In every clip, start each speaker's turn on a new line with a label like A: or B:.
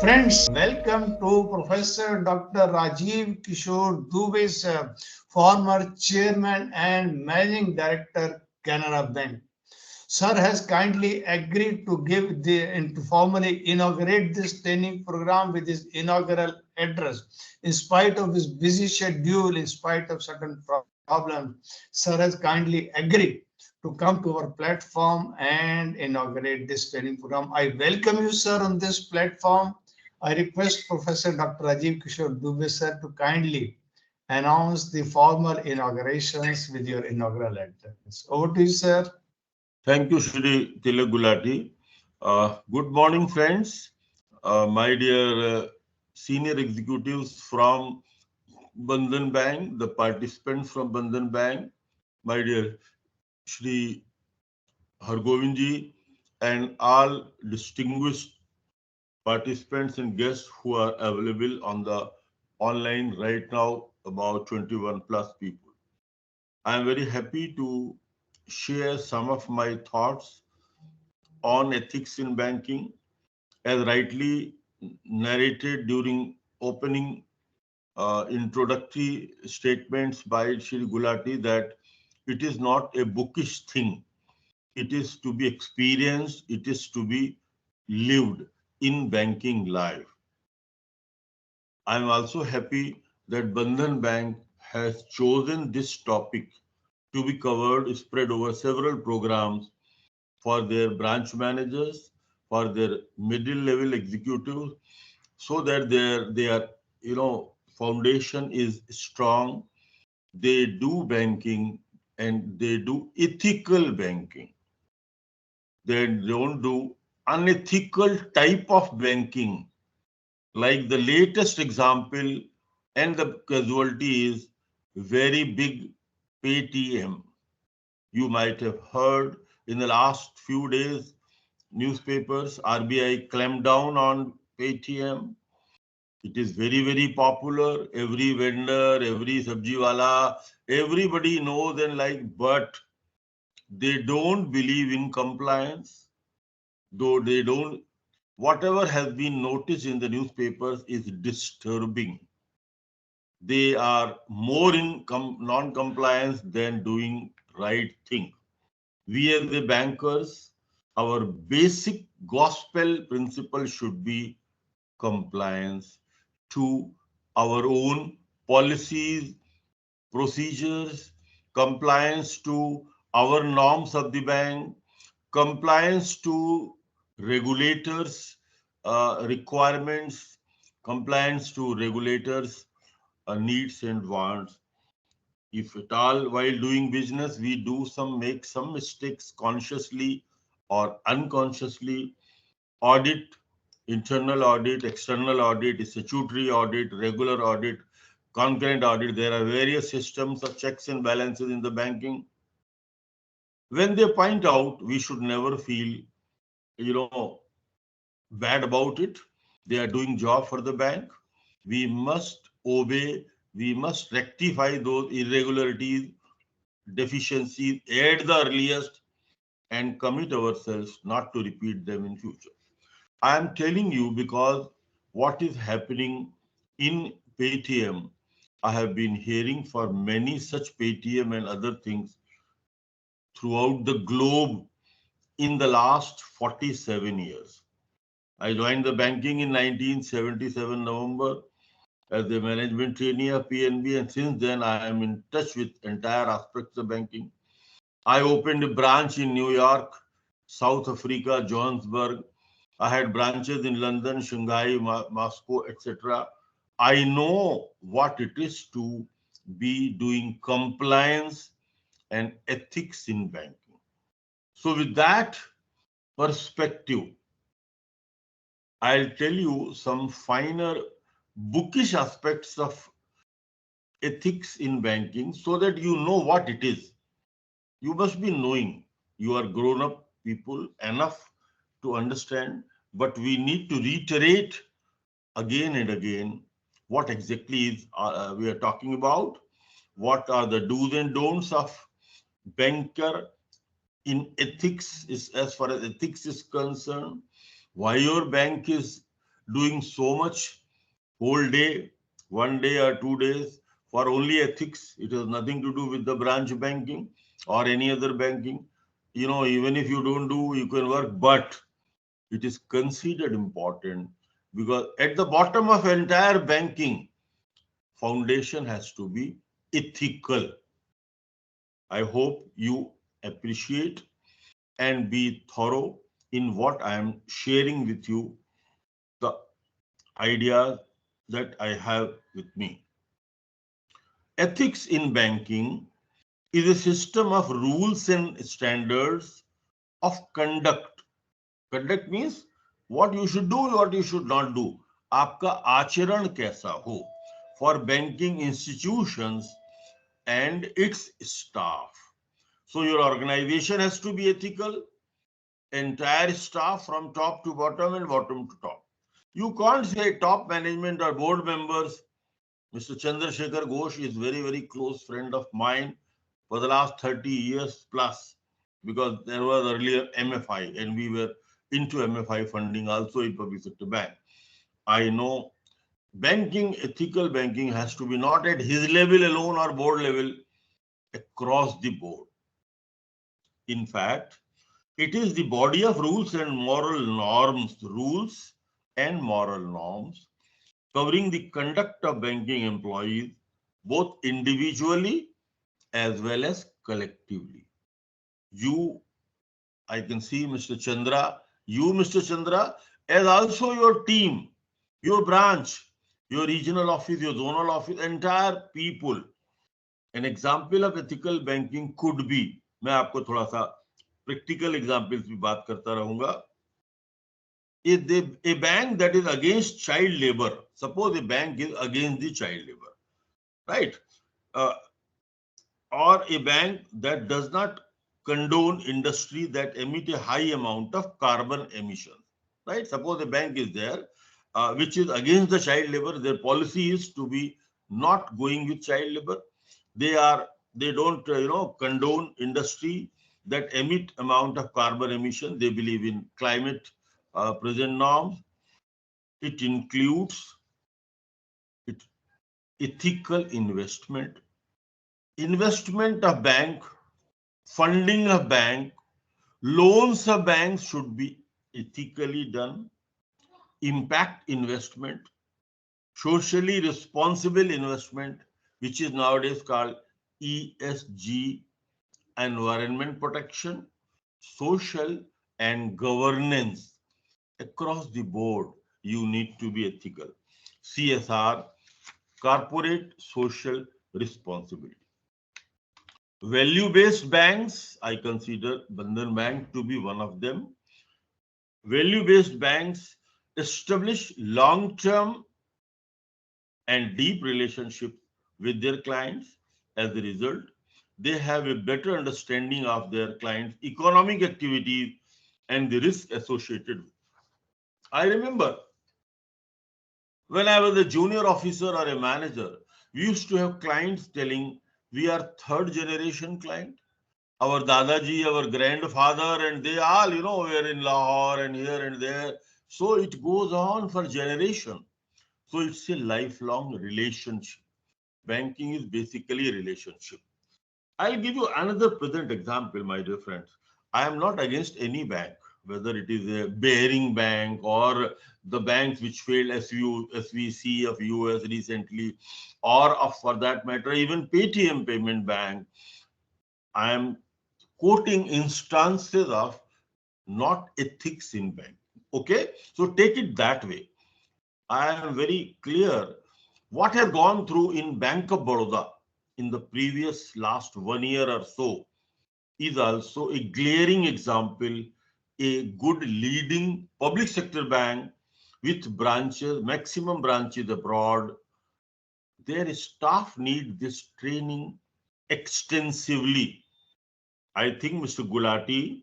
A: Friends, welcome to Professor Dr. Rajiv Kishore Dubey, sir, former chairman and managing director, Canara Bank. Sir has kindly agreed to to formally inaugurate this training program with his inaugural address. In spite of his busy schedule, in spite of certain problems, Sir has kindly agreed to come to our platform and inaugurate this training program. I welcome you, sir, on this platform. I request Professor Dr. Rajiv Kishore Dubey, sir, to kindly announce the formal inaugurations with your inaugural address. Over to you, sir.
B: Thank you, Shri Tilagulati. Good morning, friends. My dear senior executives from Bandhan Bank, the participants from Bandhan Bank, my dear Shri Hargovindji, and all distinguished participants and guests who are available on the online right now, about 21 plus people. I am very happy to share some of my thoughts on ethics in banking, as rightly narrated during opening introductory statements by Shri Gulati, that it is not a bookish thing. It is to be experienced. It is to be lived in banking life. I am also happy that Bandhan Bank has chosen this topic to be covered, spread over several programs for their branch managers, for their middle level executives, so that their foundation is strong. They do banking and they do ethical banking. They don't do unethical type of banking. Like the latest example and the casualty is very big Paytm. You might have heard in the last few days, newspapers, RBI clamped down on Paytm. It is very, very popular. Every vendor, every sabjiwala, everybody knows and like, but they don't believe in compliance. Though they don't, whatever has been noticed in the newspapers is disturbing. They are more in non-compliance than doing right thing. We as the bankers, our basic gospel principle should be compliance to our own policies, procedures, compliance to our norms of the bank, compliance to regulators' requirements, compliance to regulators' needs and wants. If at all while doing business we make some mistakes consciously or unconsciously, audit, internal audit, external audit, statutory audit, regular audit, concurrent audit, there are various systems of checks and balances in the banking. When they point out, we should never feel bad about it. They are doing job for the bank. We must obey, we must rectify those irregularities, deficiencies at the earliest, and commit ourselves not to repeat them in future. I am telling you because what is happening in Paytm, I have been hearing for many such Paytm and other things throughout the globe in the last 47 years. I joined the banking in 1977 November as the management trainee of PNB, and since then I am in touch with entire aspects of banking. I opened a branch in New York, South Africa, Johannesburg. I had branches in London, Shanghai, Moscow, etc. I know what it is to be doing compliance and ethics in banking. So with that perspective, I'll tell you some finer bookish aspects of ethics in banking so that you know what it is. You must be knowing. You are grown up people enough to understand, but we need to reiterate again and again what exactly is we are talking about. What are the do's and don'ts of banker in ethics, is as far as ethics is concerned, why your bank is doing so much whole day, 1 day or 2 days for only ethics. It has nothing to do with the branch banking or any other banking. Even if you don't do, you can work, but it is considered important because at the bottom of entire banking, foundation has to be ethical. I hope you appreciate and be thorough in what I am sharing with you, the ideas that I have with me. Ethics in banking is a system of rules and standards of conduct. Conduct means what you should do, what you should not do. आपका आचरण कैसा हो for banking institutions and its staff. So your organization has to be ethical, entire staff from top to bottom and bottom to top. You can't say top management or board members. Mr. Chandrasekhar Ghosh is very, very close friend of mine for the last 30 years plus, because there was earlier MFI and we were into MFI funding also in public sector bank. I know banking, ethical banking has to be not at his level alone or board level, across the board. In fact, it is the body of rules and moral norms, rules and moral norms covering the conduct of banking employees, both individually as well as collectively. You, I can see Mr. Chandra, Mr. Chandra, as also your team, your branch, your regional office, your zonal office, entire people. An example of ethical banking could be, मैं आपको थोड़ा सा practical examples भी बात करता रहूंगा. A bank that is against child labor, suppose a bank is against the child labor, right? Or a bank that does not condone industry that emit a high amount of carbon emissions, right? Suppose a bank is there which is against the child labor. Their policy is to be not going with child labor. They don't condone industry that emit amount of carbon emission. They believe in climate present norms. It includes ethical investment of bank, funding of bank, loans of banks should be ethically done, impact investment, socially responsible investment, which is nowadays called ESG, environment protection, social and governance. Across the board, you need to be ethical. CSR, corporate social responsibility. Value-based banks, I consider Bandhan Bank to be one of them. Value-based banks establish long-term and deep relationships with their clients. As a result, they have a better understanding of their clients' economic activities and the risk associated. I remember when I was a junior officer or a manager, we used to have clients telling we are third generation client. Our Dadaji, our grandfather, and they all, were in Lahore and here and there. So it goes on for generation. So it's a lifelong relationship. Banking is basically a relationship. I'll give you another present example, my dear friends. I am not against any bank, whether it is a bearing bank or the banks which failed SVC of US recently, or for that matter, even Paytm Payment Bank. I am quoting instances of not ethics in bank. Okay, so take it that way. I am very clear what has gone through in Bank of Baroda in the previous last 1 year or so is also a glaring example. A good leading public sector bank with branches, maximum branches abroad, their staff need this training extensively. I think Mr. Gulati,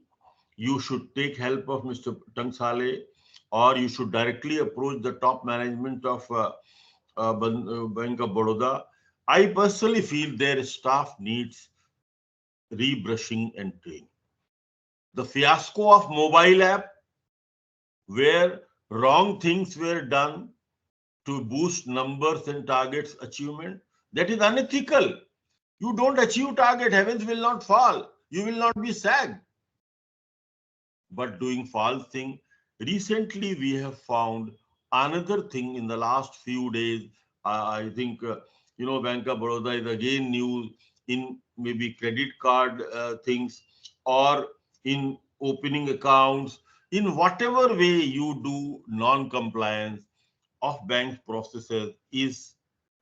B: you should take help of Mr. Tangsale, or you should directly approach the top management of Bank of Baroda. I personally feel their staff needs rebrushing and training. The fiasco of mobile app, where wrong things were done to boost numbers and targets achievement, that is unethical. You don't achieve target, heavens will not fall. You will not be sacked. But doing false thing, recently we have found another thing in the last few days. I think, Bank of Baroda is again news in maybe credit card things, or in opening accounts, in whatever way you do non-compliance of bank processes is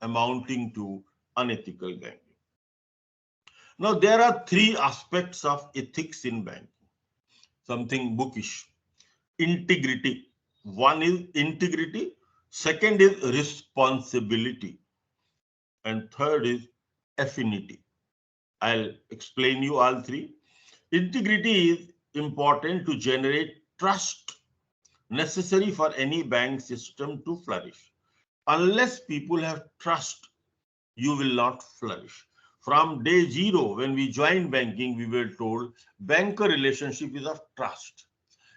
B: amounting to unethical banking. Now, there are three aspects of ethics in banking, something bookish. Integrity. One is integrity, second is responsibility, and third is affinity. I'll explain you all three. Integrity is important to generate trust necessary for any bank system to flourish. Unless people have trust, you will not flourish. From day zero, when we joined banking, we were told banker relationship is of trust.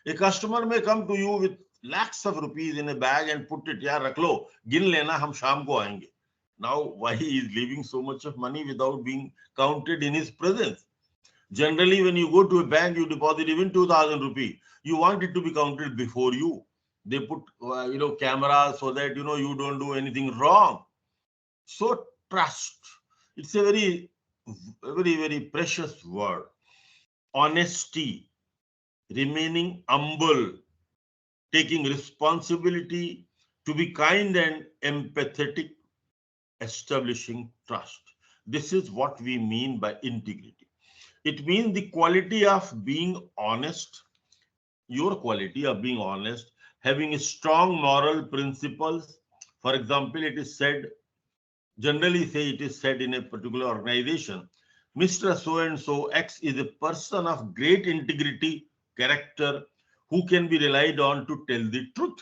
B: A customer may come to you with lakhs of rupees in a bag and put it, yaar rakh lo, gin lena, hum sham ko aayenge. Now, why he is leaving so much of money without being counted in his presence? Generally, when you go to a bank, you deposit even 2,000 rupees. You want it to be counted before you. They put, cameras so that, you don't do anything wrong. So trust, it's a very, very, very precious word. Honesty, remaining humble, taking responsibility, to be kind and empathetic, establishing trust. This is what we mean by integrity. It means the quality of being honest, your quality of being honest, having strong moral principles. For example, it is said, generally say it is said in a particular organization, Mr. So and so X is a person of great integrity, character, who can be relied on to tell the truth.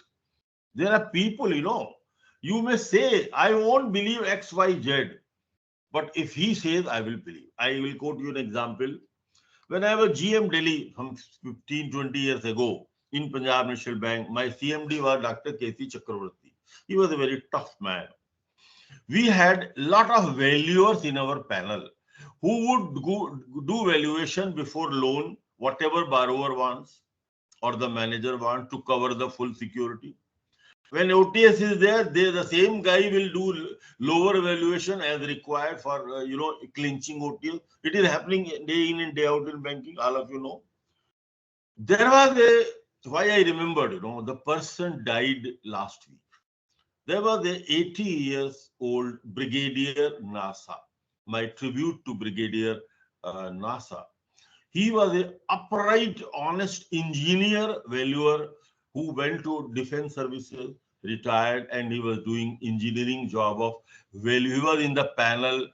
B: There are people, you may say, I won't believe X, Y, Z, but if he says, I will believe. I will quote you an example. When I was GM Delhi from 15, 20 years ago in Punjab National Bank, my CMD was Dr. K.C. Chakravarti. He was a very tough man. We had a lot of valuers in our panel who would do valuation before loan, whatever borrower wants or the manager wants, to cover the full security. When OTS is there, the same guy will do lower valuation as required for, clinching OTS. It is happening day in and day out in banking, all of you know. There was why I remembered, the person died last week. There was a 80 years old Brigadier NASA, my tribute to Brigadier NASA. He was an upright, honest engineer, valuer, who went to defense services, retired, and he was doing engineering job of value. He was in the panel.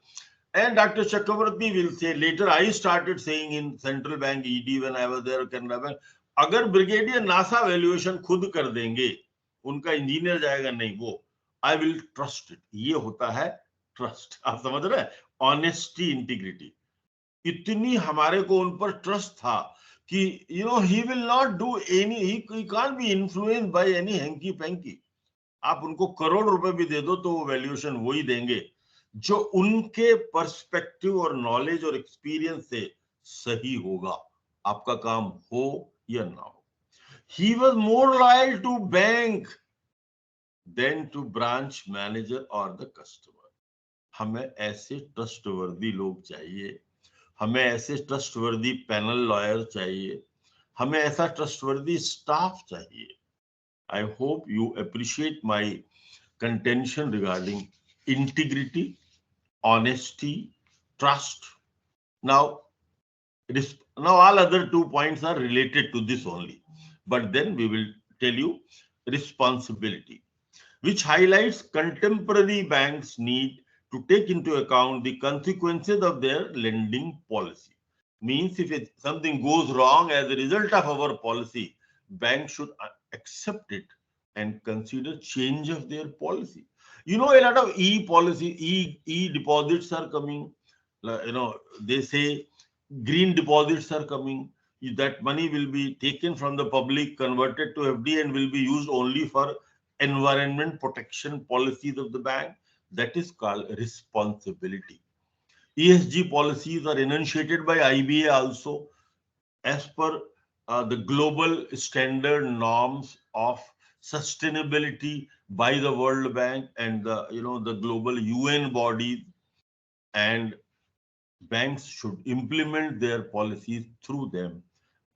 B: And Dr. Chakravarti will say, later I started saying in Central Bank ED when I was there, Canara Bank, अगर brigadier NASA valuation खुद कर देंगे, उनका engineer जाएगा नहीं, वो I will trust it. ये होता है ट्रस्ट. आप समझ रहे हैं? Honesty, integrity. इतनी हमारे को उन पर ट्रस्ट था कि he will not do any, he can't be influenced by any hanky panky. आप उनको करोड़ रुपए भी दे दो तो वो वैल्यूएशन वही देंगे जो उनके पर्सपेक्टिव और नॉलेज और एक्सपीरियंस से सही होगा, आपका काम हो या ना हो. He was more loyal to bank than to branch manager or the customer. हमें ऐसे ट्रस्टवर्दी लोग चाहिए, हमें ऐसे ट्रस्टवर्दी पैनल लॉयर चाहिए, हमें ऐसा ट्रस्टवर्दी स्टाफ चाहिए. I hope you appreciate my contention regarding integrity, honesty, trust. Now all other 2 points are related to this only, but then we will tell you responsibility, which highlights contemporary banks' need to take into account the consequences of their lending policy. Means if something goes wrong as a result of our policy, banks should accept it and consider change of their policy. A lot of e-policy, e-deposits are coming. They say green deposits are coming. that money will be taken from the public, converted to FD, and will be used only for environment protection policies of the bank. That is called responsibility. ESG policies are enunciated by IBA also as per the global standard norms of sustainability by the World Bank and the global UN bodies, and banks should implement their policies through them,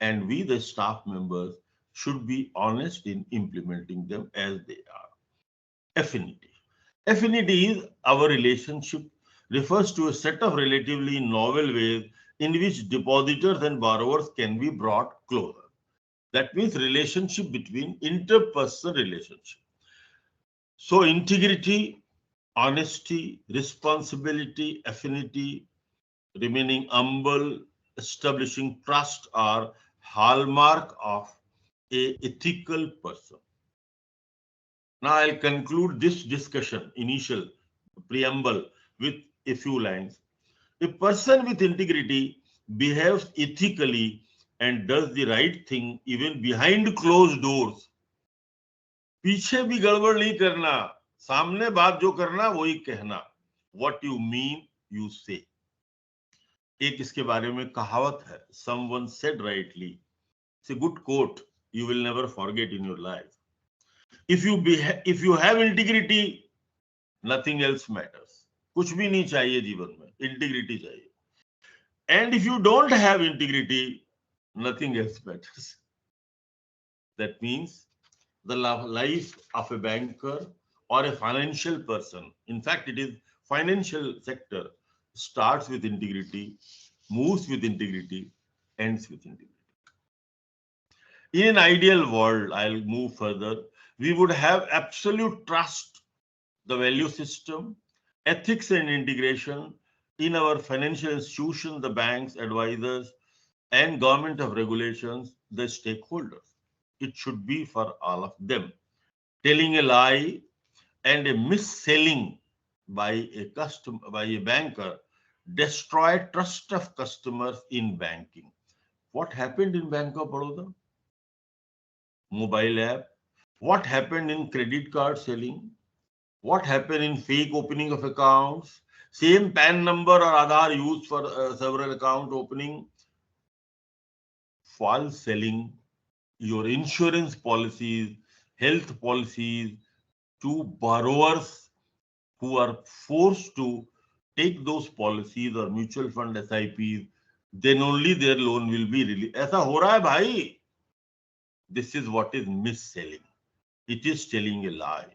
B: and we the staff members should be honest in implementing them as they are. Affinity. Affinity is our relationship, refers to a set of relatively novel ways in which depositors and borrowers can be brought closer. That means relationship between interpersonal relationship. So integrity, honesty, responsibility, affinity, remaining humble, establishing trust are hallmark of a ethical person. Now I'll conclude this discussion, initial preamble, with a few lines. A person with integrity behaves ethically and does the right thing even behind closed doors. पीछे भी गड़बड़ नहीं करना, सामने बात जो करना वही कहना. What you mean, you say. एक इसके बारे में कहावत है. Someone said rightly. It's a good quote. You will never forget in your life. If you have integrity, nothing else matters. कुछ भी नहीं चाहिए जीवन में, integrity चाहिए. And if you don't have integrity, nothing else matters. That means the life of a banker or a financial person, in fact, it is financial sector, starts with integrity, moves with integrity, ends with integrity. In an ideal world, I'll move further, we would have absolute trust, the value system, ethics and integration in our financial institutions, the banks, advisors, and government of regulations, the stakeholders. It should be for all of them. Telling a lie and a mis-selling by a banker destroy trust of customers in banking. What happened in Bank of Baroda? Mobile app. What happened in credit card selling? What happened in fake opening of accounts? Same PAN number or Aadhaar used for several account opening. False selling, your insurance policies, health policies to borrowers who are forced to take those policies or mutual fund SIPs, then only their loan will be released. ऐसा हो रहा है भाई. This is what is mis-selling. It is telling a lie.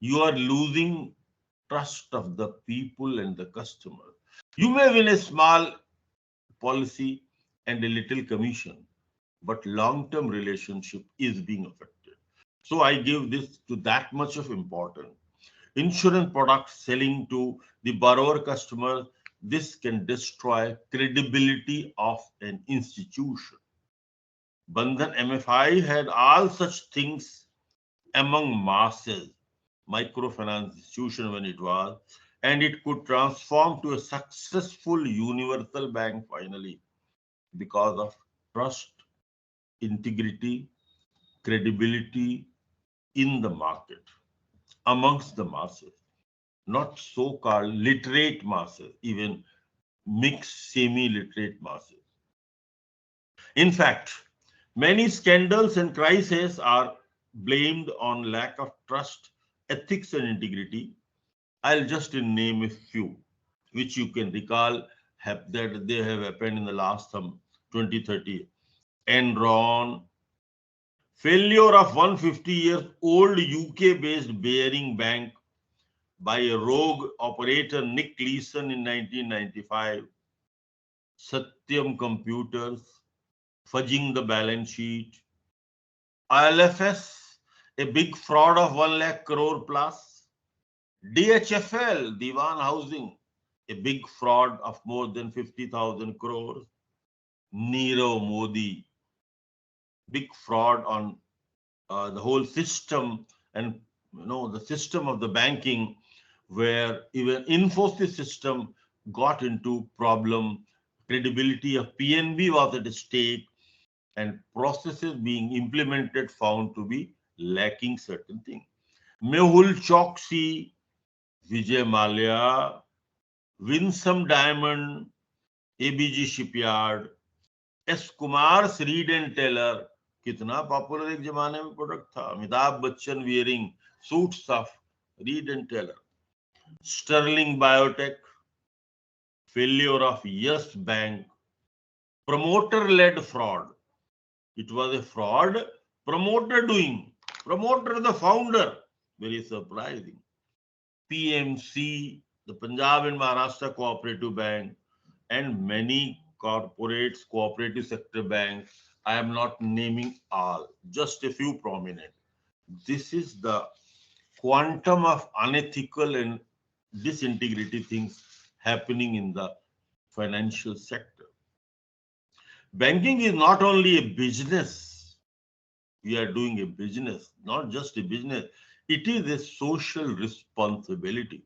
B: You are losing trust of the people and the customer. You may win a small policy and a little commission, but long-term relationship is being affected. So I give this to that much of importance. Insurance products selling to the borrower customer, this can destroy credibility of an institution. Bandhan MFI had all such things among masses, microfinance institution when it was, and it could transform to a successful universal bank finally because of trust, integrity, credibility in the market, amongst the masses, not so-called literate masses, even mixed semi-literate masses. In fact, many scandals and crises are blamed on lack of trust, ethics, and integrity. I'll just name a few, which you can recall that they have happened in the last 20-30. Enron, failure of 150-year-old UK-based Bearing Bank by a rogue operator Nick Leeson in 1995. Satyam Computers, fudging the balance sheet. ILFS, a big fraud of 1 lakh crore plus. DHFL, Diwan Housing, a big fraud of more than 50,000 crores. Nirav Modi, big fraud on the whole system and the system of the banking, where even Infosys system got into problem. Credibility of PNB was at stake. and processes being implemented found to be lacking certain things. Mehul Choksi, Vijay Mallya, Winsome Diamond, ABG Shipyard, S. Kumar's Read and Teller, कितना popular एक जमाने में product था. Amitabh Bachchan wearing suit stuff, Read and Teller. Sterling Biotech, failure of Yes Bank, promoter-led fraud. It was a fraud, promoter doing, promoter the founder. Very surprising. PMC, the Punjab and Maharashtra Cooperative Bank, and many corporates, cooperative sector banks. I am not naming all, just a few prominent. This is the quantum of unethical and disintegrity things happening in the financial sector. Banking is not only a business. We are doing a business, not just a business. It is a social responsibility.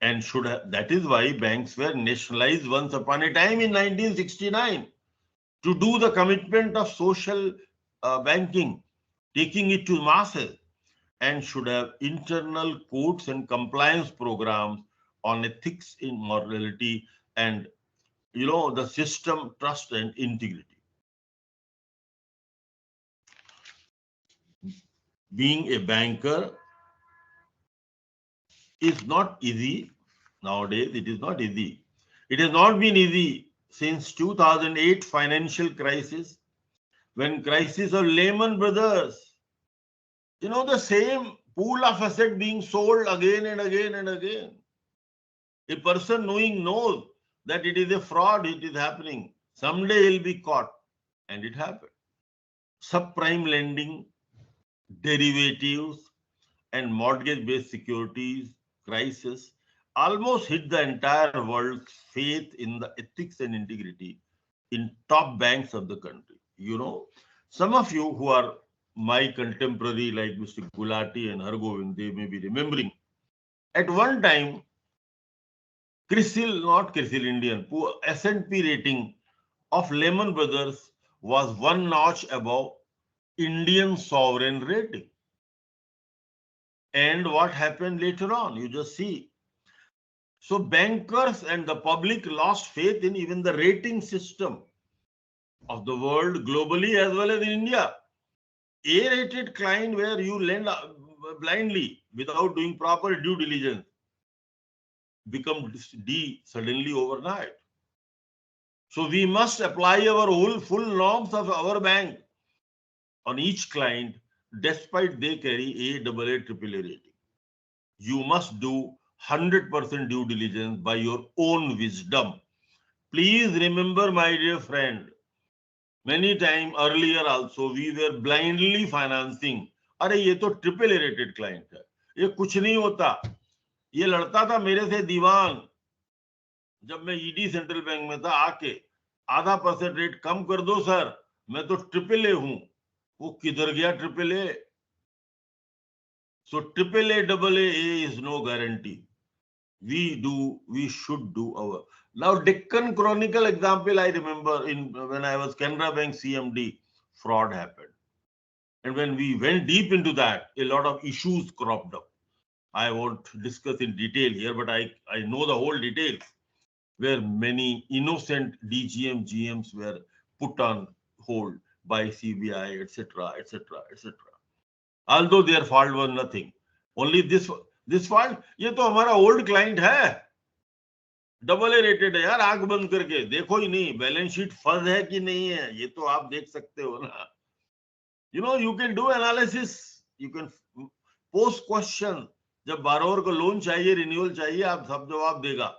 B: And should have, that is why banks were nationalized once upon a time in 1969 to do the commitment of social banking, taking it to masses, and should have internal codes and compliance programs on ethics in morality and the system trust and integrity. Being a banker is not easy nowadays. It is not easy. It has not been easy since 2008 financial crisis, when crisis of Lehman Brothers, the same pool of asset being sold again and again and again. A person knowing knows that it is a fraud, it is happening. Someday he'll be caught, and it happened. Subprime lending, derivatives, and mortgage-based securities crisis almost hit the entire world's faith in the ethics and integrity in top banks of the country. Some of you who are my contemporary, like Mr. Gulati and Hargovind, they may be remembering. At one time, not CRISIL Indian, S&P rating of Lehman Brothers was one notch above Indian sovereign rating. And what happened later on? You just see. So bankers and the public lost faith in even the rating system of the world globally as well as in India. A-rated client where you lend blindly without doing proper due diligence become D suddenly overnight. So we must apply our whole full norms of our bank on each client despite they carry AA, AAA rating. You must do 100% due diligence by your own wisdom. Please remember, my dear friend, many times earlier also we were blindly financing. अरे ये तो AAA rated client है, ये कुछ नहीं होता. ये लड़ता था मेरे से दीवान जब मैं ईडी सेंट्रल बैंक में था, आके 0.5% रेट कम कर दो सर, मैं तो AAA हूं. वो किधर गया AAA? So AAA, AA is no guarantee. We should do our. Now Deccan Chronicle example, I remember when I was Canara Bank CMD, fraud happened. And when we went deep into that, a lot of issues cropped up. I won't discuss in detail here, but I know the whole details, where many innocent DGM, GMs were put on hold by CBI, etc., etc., etc. Although their fault was nothing. Only this fault, ये तो हमारा old client है, AA rated है यार, आंख बंद करके देखो ही नहीं बैलेंस शीट फर्ज है कि नहीं है, ये तो आप देख सकते हो ना. You can do analysis, you can post question. जब बारोवर को लोन चाहिए, रिन्यूअल चाहिए, आप सब जवाब देगा.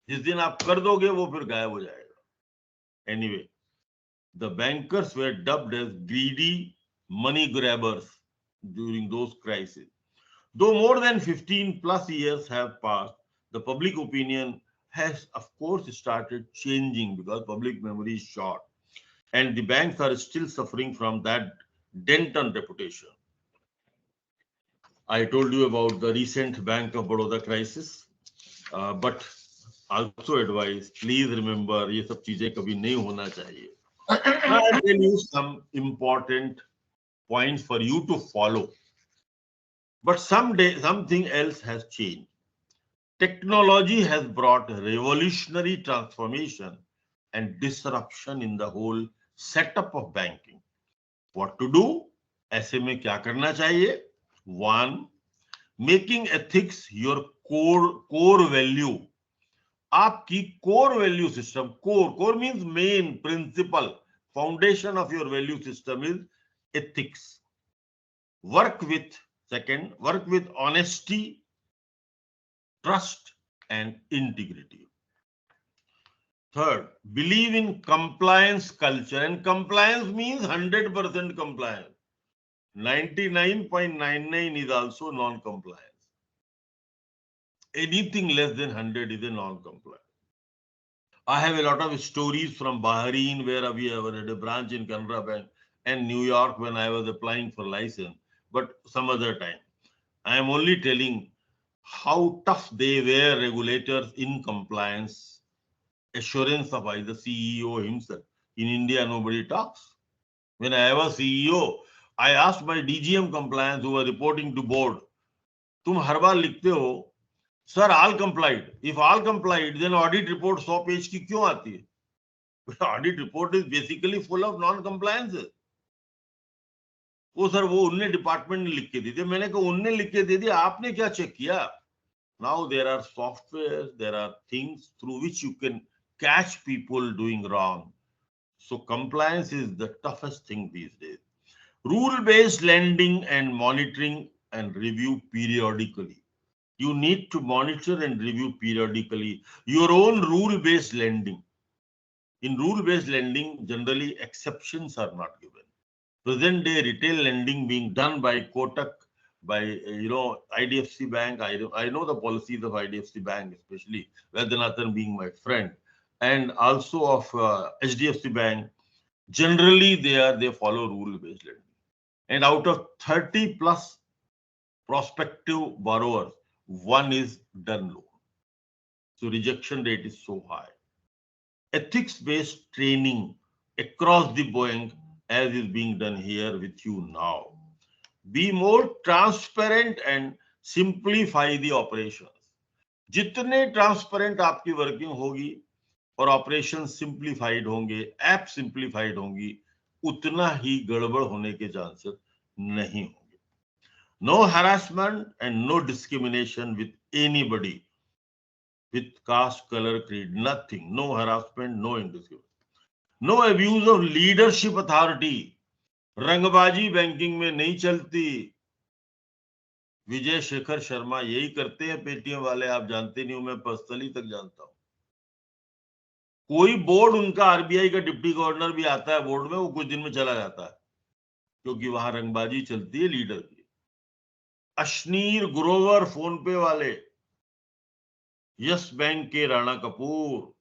B: जिस दिन आप कर दोगे वो फिर गायब हो जाएगा. Anyway, the bankers were dubbed as greedy money grabbers during those crises. Though more than 15 plus years have passed, the public opinion has, of course, started changing because public memory is short. And the banks are still suffering from that dent on reputation. I told you about the recent Bank of Baroda crisis, but also advise, please remember, ये सब चीजें कभी नहीं होना चाहिए. Now I'll tell you some important points for you to follow. But something else has changed. Technology has brought revolutionary transformation and disruption in the whole setup of banking. What to do? ऐसे में क्या करना चाहिए? One, making ethics your core value. आपकी core value system, core means main, principle, foundation of your value system is ethics. Work with honesty, trust, and integrity. Third, believe in compliance culture, and compliance means 100% compliance. 99.99 is also non-compliance. Anything less than 100 is a non-compliance. I have a lot of stories from Bahrain, where we have had a branch in Canara Bank, and New York when I was applying for license, but some other time. I am only telling how tough they were, regulators, in compliance, assurance of the CEO himself. In India, nobody talks. When I was CEO, I asked my DGM compliance who were reporting to board, तुम हर बार लिखते हो, sir, all complied. If all complied, then audit report 100 page की क्यों आती है? But audit report is basically full of non-compliances. वो sir वो उनने डिपार्टमेंट ने लिख के दी थी. मैंने कहा उनने लिख के दे दी, आपने क्या चेक किया? Now there are softwares, there are things through which you can catch people doing wrong. So compliance is the toughest thing these days. Rule-based lending and monitoring and review periodically. You need to monitor and review periodically your own rule-based lending. In rule-based lending, generally exceptions are not given. Present day retail lending being done by Kotak, by IDFC Bank. I know the policies of IDFC Bank, especially Vaidyanathan being my friend, and also of HDFC Bank. Generally, they follow rule-based lending. And out of 30 plus prospective borrowers, one is done loan. So rejection rate is so high. Ethics-based training across the bank, as is being done here with you now. Be more transparent and simplify the operations. जितने transparent आपकी working होगी और operation simplified होंगे, app simplified होंगी, उतना ही गड़बड़ होने के चांसेस नहीं होंगे. No harassment and no discrimination with anybody, with caste, color, creed, nothing. No harassment, no indiscrimination. No abuse of leadership authority. रंगबाजी बैंकिंग में नहीं चलती. विजय शेखर शर्मा यही करते हैं पेटीएम वाले, आप जानते नहीं हो, मैं पर्सनली तक जानता हूं. कोई बोर्ड उनका आरबीआई का डिप्टी गवर्नर भी आता है बोर्ड में, वो कुछ दिन में चला जाता है, क्योंकि वहां रंगबाजी चलती है लीडर की. अश्नीर ग्रोवर फोन पे वाले, यस बैंक के राणा कपूर,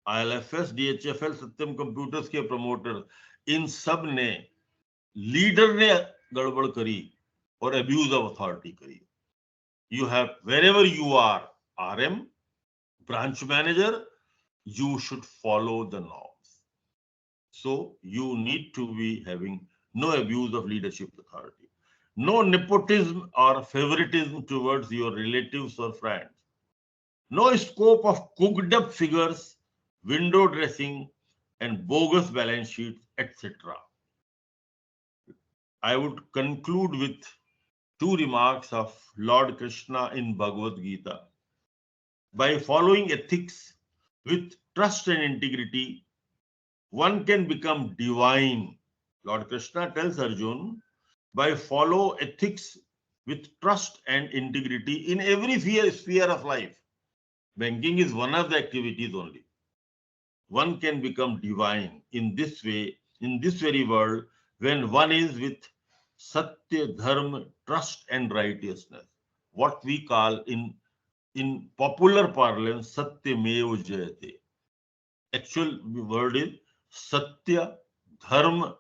B: ILFS, DHFL, सत्यम कंप्यूटर्स के प्रमोटर, इन सब ने, लीडर ने गड़बड़ करी और अब्यूज ऑफ अथॉरिटी करी. You have, wherever you are, RM, branch manager, you should follow the norms. So you need to be having no abuse of leadership authority, no nepotism or favoritism towards your relatives or friends, no scope of cooked up figures, window dressing, and bogus balance sheets, etc. I would conclude with two remarks of Lord Krishna in Bhagavad Gita. By following ethics with trust and integrity, one can become divine. Lord Krishna tells Arjun, by follow ethics with trust and integrity in every sphere of life. Banking is one of the activities only. One can become divine in this way, in this very world, when one is with Satya, Dharma, trust and righteousness. What we call in popular parlance, Satya Meva Jayate. Actual word is Satya, Dharma,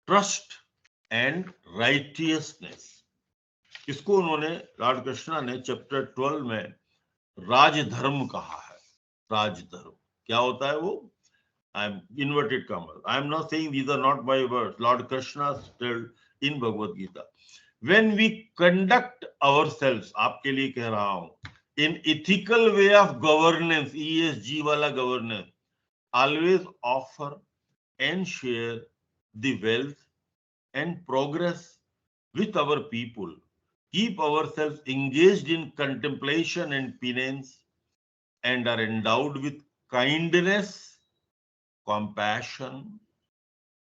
B: trust and righteousness. इसको उन्होंने, Lord Krishna ने chapter 12 में राजधर्म कहा है. राजधर्म क्या होता है? वो I'm inverted commas. I'm not saying these are not my words. Lord Krishna told in Bhagavad Gita. When we conduct ourselves, आपके लिए कह रहा हूं, in ethical way of governance, ESG वाला governance, always offer and share the wealth and progress with our people, keep ourselves engaged in contemplation and penance, and are endowed with kindness, compassion,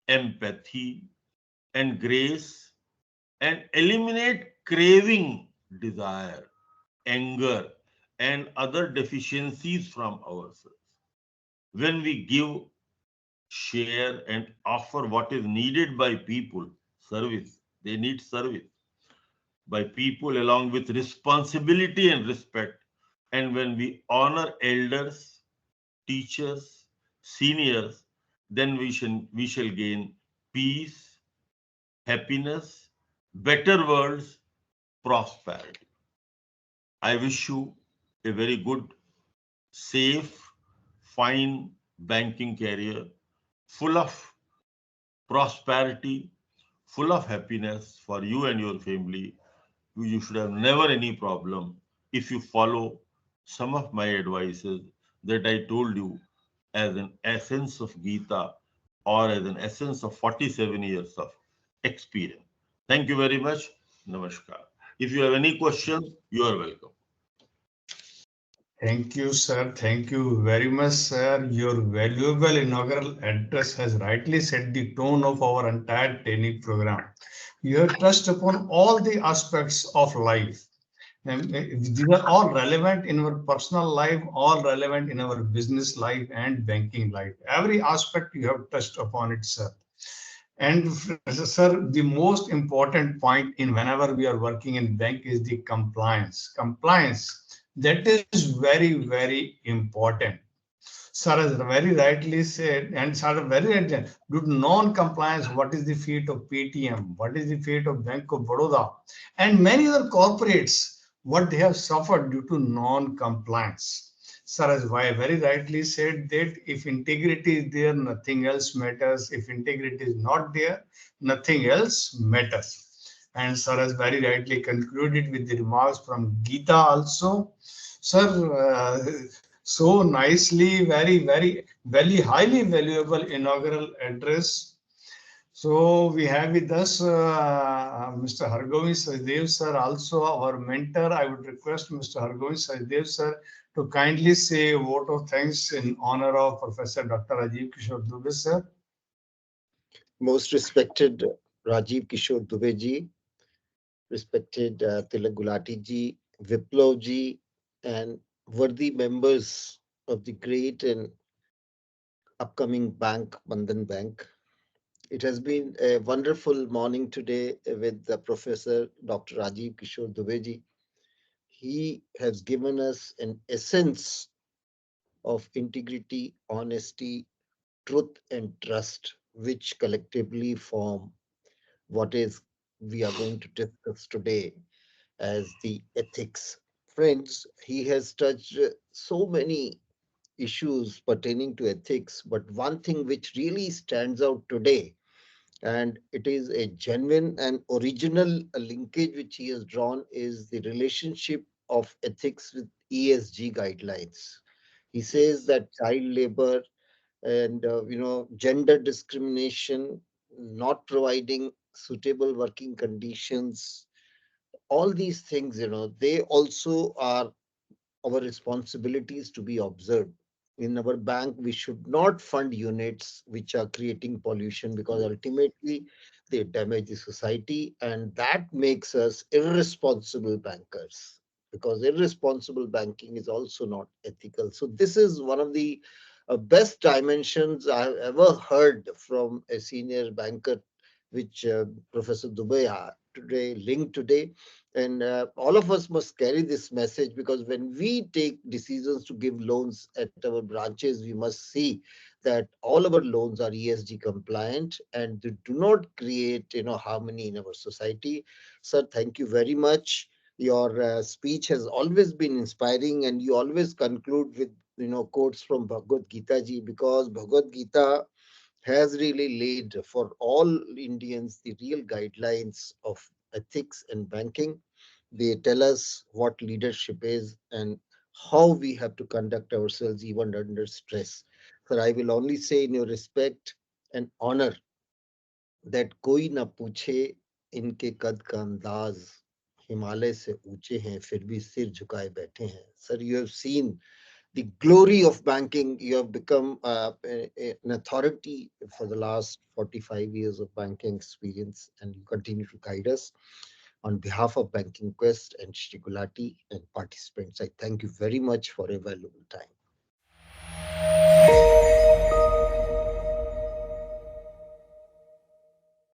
B: empathy, and grace, and eliminate craving, desire, anger, and other deficiencies from ourselves. When we give, share, and offer what is needed by people, service, they need service by people along with responsibility and respect. And when we honor elders, teachers, seniors, then we shall gain peace, happiness, better worlds, prosperity. I wish you a very good, safe, fine banking career, full of prosperity, full of happiness for you and your family. You should have never any problem if you follow some of my advices that I told you as an essence of Gita or as an essence of 47 years of experience. Thank you very much. Namaskar. If you have any questions, you are welcome.
A: Thank you, sir. Thank you very much, sir. Your valuable inaugural address has rightly set the tone of our entire training program. You have touched upon all the aspects of life. And these are all relevant in our personal life, all relevant in our business life and banking life. Every aspect you have touched upon it, sir. And sir, the most important point in whenever we are working in bank is the compliance. Compliance, that is very, very important. Sir has very rightly said, and sir very rightly, due to non-compliance, what is the fate of Paytm? What is the fate of Bank of Baroda? And many other corporates, what they have suffered due to non-compliance. Sir has very rightly said that if integrity is there, nothing else matters. If integrity is not there, nothing else matters. And sir has very rightly concluded with the remarks from Gita also. Sir, so nicely, very highly valuable inaugural address. So we have with us Mr. Hargovind Sachdev sir, also our mentor. I would request Mr. Hargovind Sachdev sir to kindly say a vote of thanks in honor of Professor Dr. Rajiv Kishore Dubey sir.
C: Most respected Rajiv Kishore Dubey ji, respected Tilak Gulati ji, Viplav ji, and worthy members of the great and upcoming bank, Bandhan Bank. It has been a wonderful morning today with the Professor Dr. Rajiv Kishore Dubey ji. He has given us an essence of integrity, honesty, truth, and trust, which collectively form what is we are going to discuss today as the ethics. Friends, he has touched so many issues pertaining to ethics, but one thing which really stands out today, and it is a genuine and original linkage which he has drawn, is the relationship of ethics with ESG guidelines. He says that child labor and gender discrimination, not providing suitable working conditions, all these things, they also are our responsibilities to be observed. In our bank, we should not fund units which are creating pollution, because ultimately they damage the society, and that makes us irresponsible bankers, because irresponsible banking is also not ethical. So this is one of the best dimensions I have ever heard from a senior banker, which Professor Dubey today linked today. And all of us must carry this message, because when we take decisions to give loans at our branches, we must see that all our loans are ESG compliant and they do not create harmony in our society. Sir, thank you very much. Your speech has always been inspiring, and you always conclude with quotes from Bhagavad Gita ji, because Bhagavad Gita has really laid for all Indians the real guidelines of ethics and banking. They tell us what leadership is and how we have to conduct ourselves even under stress. Sir, I will only say in your respect and honor that कोई ना पूछे इनके कद का अंदाज, हिमालय से ऊंचे हैं फिर भी सिर झुकाए बैठे हैं. Sir, you have seen the glory of banking. You have become an authority for the last 45 years of banking experience, and you continue to guide us. On behalf of Banking Quest and Shri Gulati and participants, I thank you very much for a valuable time.